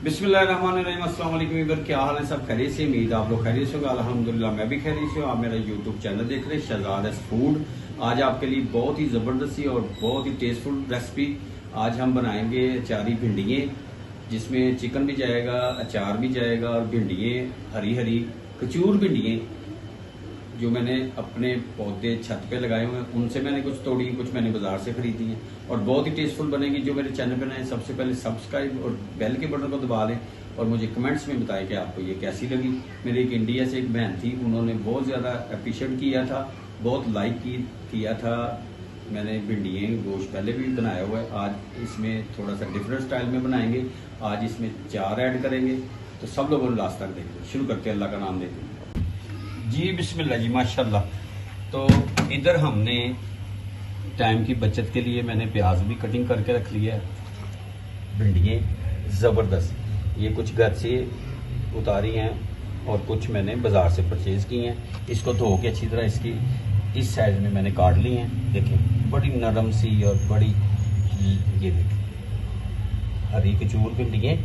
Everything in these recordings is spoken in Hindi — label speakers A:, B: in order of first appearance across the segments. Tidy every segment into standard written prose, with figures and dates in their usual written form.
A: बिस्मिल्लाहिर्रहमानिर्रहीम, अस्सलाम वालेकुम वीवर, क्या हाल है? सब खैरियत से? उम्मीद आप लोग खैरियत से होगा। अल्हम्दुलिल्लाह मैं भी खैरियत से हूँ। आप मेरा यूट्यूब चैनल देख रहे हैं शहजाद फूड। आज आपके लिए बहुत ही ज़बरदस्त सी और बहुत ही टेस्टफुल रेसिपी। आज हम बनाएंगे अचारी भिंडियाँ, जिसमें चिकन भी जाएगा, अचार भी जाएगा और भिंडियाँ हरी हरी कचूर भिंडियाँ जो मैंने अपने पौधे छत पे लगाए हुए हैं उनसे मैंने कुछ तोड़ी, कुछ मैंने बाजार से खरीदी हैं और बहुत ही टेस्टफुल बनेगी। जो मेरे चैनल पे नए, सबसे पहले सब्सक्राइब और बेल के बटन को दबा लें और मुझे कमेंट्स में बताएं कि आपको ये कैसी लगी। मेरी एक इंडिया से एक बहन थी, उन्होंने बहुत ज़्यादा अप्रिशिएट किया था, बहुत लाइक किया था। मैंने भिंडियाँ गोश्त पहले भी बनाया हुआ है, आज इसमें थोड़ा सा डिफरेंट स्टाइल में बनाएंगे। आज इसमें चार ऐड करेंगे, तो सब लोगों ने लास्ट तक देखें। शुरू करते हैं, अल्लाह का नाम लेते हैं। जी बिस्मिल्लाह जी, माशाल्लाह। तो इधर हमने टाइम की बचत के लिए मैंने प्याज भी कटिंग करके रख लिया है। भिंडियाँ ज़बरदस्त, ये कुछ घर से उतारी हैं और कुछ मैंने बाज़ार से परचेज़ की हैं। इसको धो के अच्छी तरह इसकी इस साइज में मैंने काट ली हैं। देखें बड़ी नरम सी और बड़ी, ये देखें हरी कचूर भिंडियाँ,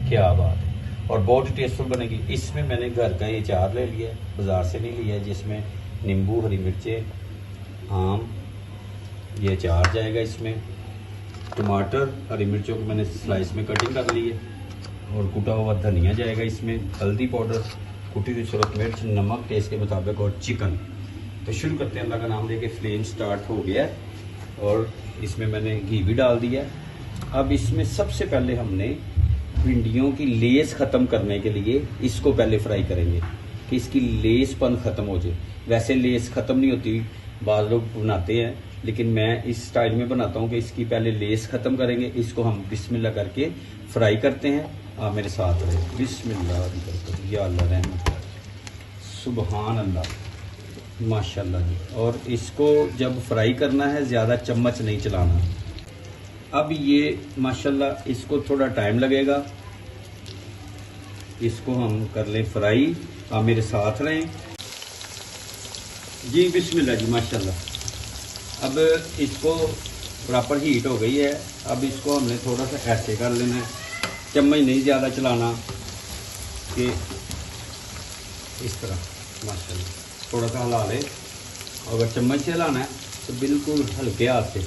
A: क्या बात है, और बहुत टेस्टफुल बनेगी। इसमें मैंने घर का ये अचार ले लिया है, बाज़ार से नहीं लिया है, जिसमें नींबू, हरी मिर्चें, आम, ये अचार जाएगा। इसमें टमाटर, हरी मिर्चों को मैंने स्लाइस में कटिंग कर ली है और कुटा हुआ धनिया जाएगा। इसमें हल्दी पाउडर, कुटी हुई सुरख मिर्च, नमक टेस्ट के मुताबिक और चिकन। तो शुरू करते हैं, अल्लाह का नाम लेके। फ्लेम स्टार्ट हो गया है और इसमें मैंने घी भी डाल दिया है। अब इसमें सबसे पहले हमने भिंडियों की लेस ख़त्म करने के लिए इसको पहले फ्राई करेंगे कि इसकी लेसपन ख़त्म हो जाए। वैसे लेस ख़त्म नहीं होती, बाज़ लोग बनाते हैं, लेकिन मैं इस स्टाइल में बनाता हूँ कि इसकी पहले लेस ख़त्म करेंगे। इसको हम बिस्मिल्लाह करके फ्राई करते हैं। आप मेरे साथ रहे। बिस्मिल्लाह या अल्लाह रहमत, सुबहान अल्लाह, माशाल्लाह जी। और इसको जब फ्राई करना है ज़्यादा चम्मच नहीं चलाना। अब ये माशाल्लाह इसको थोड़ा टाइम लगेगा, इसको हम कर लें फ्राई। आप मेरे साथ रहें जी। बिस्मिल्लाह जी, माशाल्लाह। अब इसको प्रॉपर हीट हो गई है। अब इसको हमने थोड़ा सा ऐसे कर लेना है, चम्मच नहीं ज़्यादा चलाना, कि इस तरह माशाल्लाह थोड़ा सा हिला लें। अगर चम्मच से हिलाना है तो बिल्कुल हल्के हाथ से,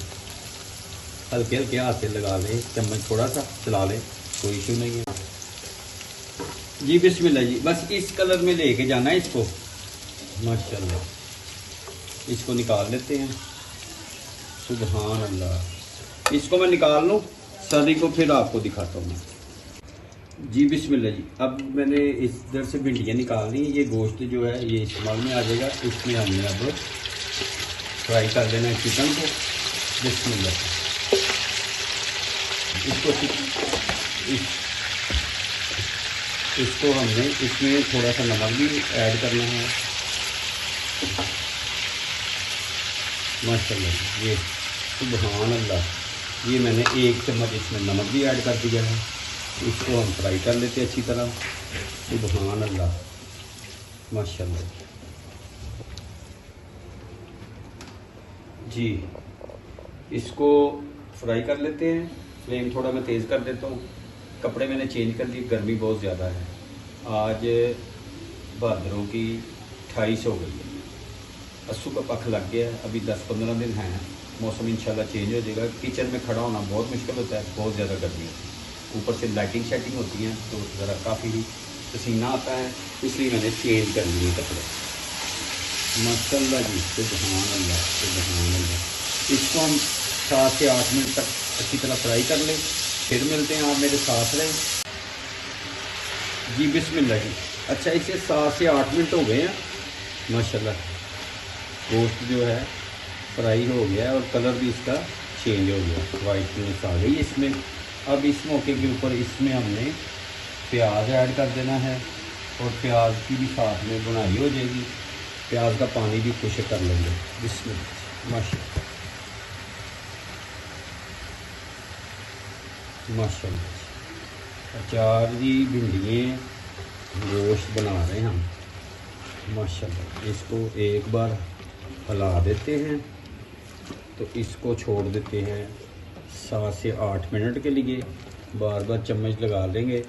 A: हल्के हल्के हाथ से लगा लें, चम्मच थोड़ा सा चला लें, कोई इशू नहीं है जी। बिस्मिल्लाह जी, बस इस कलर में लेके जाना है इसको, माशाल्लाह। इसको निकाल लेते हैं, सुबहान अल्लाह। इसको मैं निकाल लूँ सारी को, फिर आपको दिखाता हूँ मैं जी। बिस्मिल्लाह जी, अब मैंने इधर से भिंडियाँ निकाल ली। ये गोश्त जो है ये इस्तेमाल में आ जाएगा। इसमें हमने अब फ्राई कर देना है चिकन को। बिस्मिल्लाह, इसको हमने इसमें थोड़ा सा नमक भी ऐड करना है, माशाल्लाह। ये सुबहान अल्लाह, ये मैंने एक चम्मच इसमें नमक भी ऐड कर दिया है। इसको हम फ्राई कर लेते हैं अच्छी तरह। सुबहान अल्लाह, माशाल्लाह जी। इसको फ्राई कर लेते हैं। फ्लेम थोड़ा मैं तेज़ कर देता हूँ। कपड़े मैंने चेंज कर दिए, गर्मी बहुत ज़्यादा है। आज भादरों की 28 हो गई है, अस्सू का पख लग गया है। अभी 10-15 दिन हैं, मौसम इंशाल्लाह चेंज हो जाएगा। किचन में खड़ा होना बहुत मुश्किल होता है, बहुत ज़्यादा गर्मी होती है, ऊपर से लाइटिंग शाइटिंग होती है तो ज़रा काफ़ी पसीना आता है, इसलिए मैंने चेंज कर लिए कपड़े। माशाल्लाह जी, सुबहान अल्लाह, सुबहान अल्लाह। इसको हम 7 से 8 मिनट तक अच्छी तरह फ्राई कर लें, फिर मिलते हैं। आप मेरे साथ रहें जी। बिस्मिल्लाह जी, अच्छा इसे 7 से 8 मिनट हो गए हैं, माशाल्लाह। गोश्त जो है फ्राई हो गया है और कलर भी इसका चेंज हो गया, वाइटनेस आ गई इसमें। अब इस मौके के ऊपर इसमें हमने प्याज ऐड कर देना है और प्याज की भी साथ में बुनाई हो जाएगी। प्याज का पानी भी खुश्क कर लेंगे। बिस्मिल्लाह, माशाल्लाह माशाल्लाह। अचार जी भिंडियाँ गोश्त बना रहे हैं हम, माशाल्लाह। इसको एक बार हिला देते हैं तो इसको छोड़ देते हैं 7 से 8 मिनट के लिए। बार बार चम्मच लगा लेंगे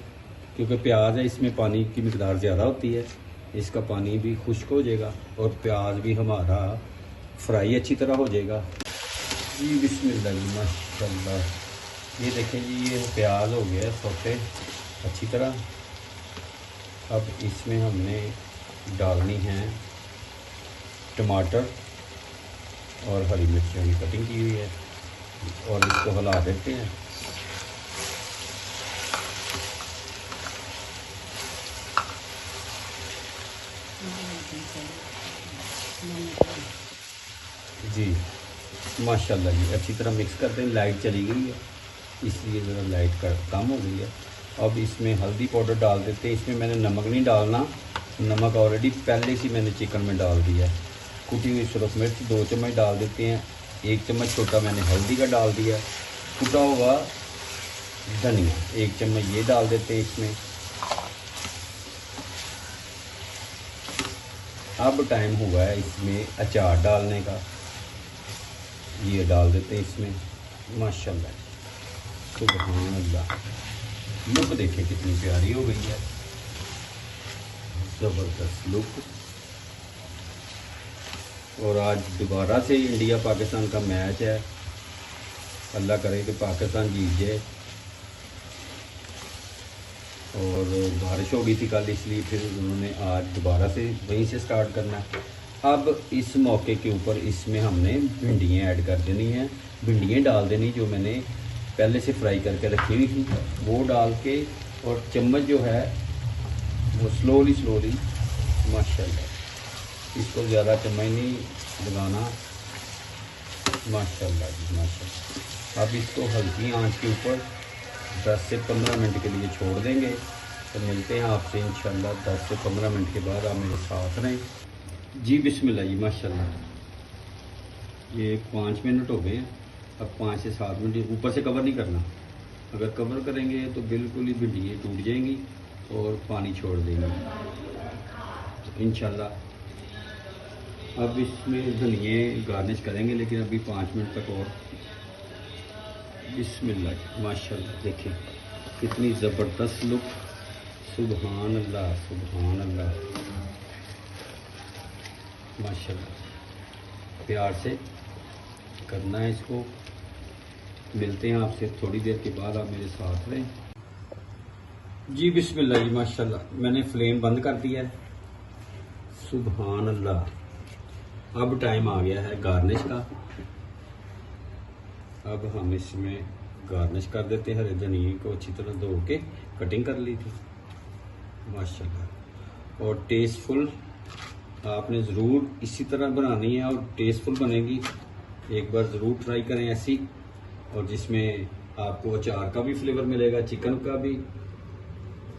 A: क्योंकि प्याज है इसमें पानी की मिकदार ज़्यादा होती है, इसका पानी भी खुश्क हो जाएगा और प्याज भी हमारा फ्राई अच्छी तरह हो जाएगा। जी बिस्मिल्लाह माशाल्लाह, ये देखें जी ये प्याज हो गया सौते अच्छी तरह। अब इसमें हमने डालनी है टमाटर और हरी मिर्चियों की कटिंग की हुई है और इसको हिला देते हैं। जी माशाल्लाह जी अच्छी तरह मिक्स करते हैं। लाइट चली गई है इसलिए ज़रा लाइट कम हो गई है। अब इसमें हल्दी पाउडर डाल देते हैं। इसमें मैंने नमक नहीं डालना, नमक ऑलरेडी पहले से मैंने चिकन में डाल दिया है। कुटी हुई सुरख मिर्च 2 चम्मच डाल देते हैं, 1 चम्मच छोटा मैंने हल्दी का डाल दिया, कुटा हुआ धनिया 1 चम्मच ये डाल देते हैं इसमें। अब टाइम हुआ है इसमें अचार डालने का, ये डाल देते हैं इसमें। माशाल्लाह सुभान अल्लाह, लुक देखिए कितनी प्यारी हो गई है, ज़बरदस्त लुक। और आज दोबारा से इंडिया पाकिस्तान का मैच है, अल्लाह करे कि पाकिस्तान जीत जाए। और बारिश हो गई थी कल, इसलिए फिर उन्होंने आज दोबारा से वहीं से स्टार्ट करना है। अब इस मौके के ऊपर इसमें हमने भिंडियाँ ऐड कर देनी है, भिंडियाँ डाल देनी जो मैंने पहले से फ्राई करके रखी हुई थी वो डाल के, और चम्मच जो है वो स्लोली माशाल्लाह, इसको ज़्यादा चम्मच नहीं लगाना। माशाल्लाह जी माशाल्लाह। अब इसको हल्की आंच के ऊपर 10 से 15 मिनट के लिए छोड़ देंगे। तो मिलते हैं आपसे इंशाल्लाह 10 से 15 मिनट के बाद। आप मेरे साथ रहें। जी बिस्मिल्लाह जी माशाल्लाह, ये 5 मिनट हो गए हैं। अब 5 से 7 मिनट ऊपर से कवर नहीं करना, अगर कवर करेंगे तो बिल्कुल ही भिंडियाँ टूट जाएंगी और पानी छोड़ देंगी। तो इंशाल्लाह अब इसमें धनिए गार्निश करेंगे, लेकिन अभी 5 मिनट तक और। बिस्मिल्लाह माशाल्लाह, देखिए कितनी ज़बरदस्त लुक, सुभान अल्लाह सुभान अल्लाह माशाल्लाह। प्यार से करना है इसको। मिलते हैं आपसे थोड़ी देर के बाद, आप मेरे साथ रहें। जी बिस्मिल्लाह जी माशाल्लाह, मैंने फ्लेम बंद कर दिया है। सुभान अल्लाह, अब टाइम आ गया है गार्निश का। अब हम इसमें गार्निश कर देते हैं। हरे धनिए को अच्छी तरह धो के कटिंग कर ली थी माशाल्लाह। और टेस्टफुल आपने ज़रूर इसी तरह बनानी है और टेस्टफुल बनेगी। एक बार ज़रूर ट्राई करें ऐसी, और जिसमें आपको अचार का भी फ्लेवर मिलेगा, चिकन का भी।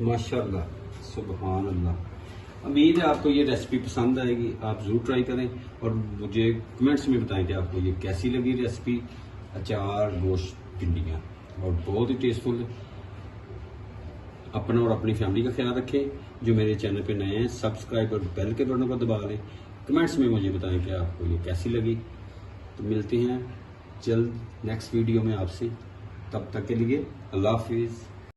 A: माशाल्लाह सुभान अल्लाह। उम्मीद है आपको ये रेसिपी पसंद आएगी, आप ज़रूर ट्राई करें और मुझे कमेंट्स में बताएं कि आपको ये कैसी लगी रेसिपी। अचार गोश्त भिंडियाँ और बहुत ही टेस्टफुल। अपना और अपनी फैमिली का ख्याल रखें। जो मेरे चैनल पे नए हैं सब्सक्राइब और बेल के बटन को दबा लें। कमेंट्स में मुझे बताएं कि आपको ये कैसी लगी। तो मिलते हैं जल्द नेक्स्ट वीडियो में आपसे, तब तक के लिए अल्लाह हाफिज़।